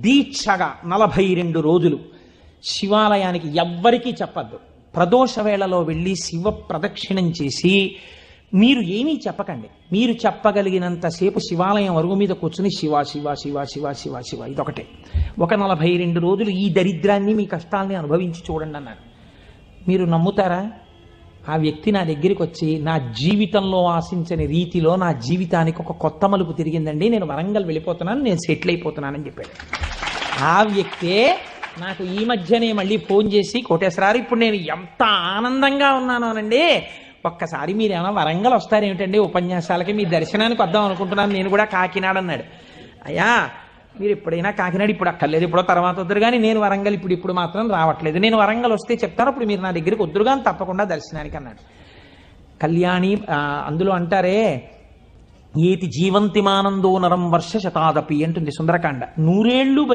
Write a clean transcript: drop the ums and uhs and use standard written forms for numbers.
దీక్షగా 42 రోజులు శివాలయానికి ఎవ్వరికీ చెప్పద్దు. ప్రదోష వేళలో వెళ్ళి శివ ప్రదక్షిణం చేసి మీరు ఏమీ చెప్పకండి. మీరు చెప్పగలిగినంతసేపు శివాలయం అరుగు మీద కూర్చుని శివ శివ శివ శివ శివ శివ ఇదొకటే. ఒక 42 రోజులు ఈ దరిద్రాన్ని మీ కష్టాల్ని అనుభవించి చూడండి అన్నాడు. మీరు నమ్ముతారా? ఆ వ్యక్తి నా దగ్గరికి వచ్చి నా జీవితంలో ఆశించని రీతిలో నా జీవితానికి ఒక కొత్త మలుపు తిరిగిందండి, నేను వరంగల్ వెళ్ళిపోతున్నాను, నేను సెటిల్ అయిపోతున్నానని చెప్పాడు. ఆ వ్యక్తే నాకు ఈ మధ్యనే మళ్ళీ ఫోన్ చేసి, కోటేశ్వరారు ఇప్పుడు నేను ఎంత ఆనందంగా ఉన్నాను అనండి, ఒక్కసారి మీరు ఏమైనా వరంగల్ వస్తారేమిటండి ఉపన్యాసాలకి, మీ దర్శనానికి వద్దాం అనుకుంటున్నాను, నేను కూడా కాకినాడ అన్నాడు. అయ్యా మీరు ఎప్పుడైనా కాకినాడ ఇప్పుడు అక్కర్లేదు, ఇప్పుడో తర్వాత వద్దురు కానీ నేను వరంగల్ ఇప్పుడు మాత్రం రావట్లేదు, నేను వరంగల్ వస్తే చెప్తాను, అప్పుడు మీరు నా దగ్గరికి వద్దురు కానీ తప్పకుండా దర్శనానికి అన్నాడు. కళ్యాణి అందులో అంటారే ఏతి జీవంతిమానందో నరం వర్ష శతాదపి అంటుంది సుందరకాండ. 100 ఏళ్ళు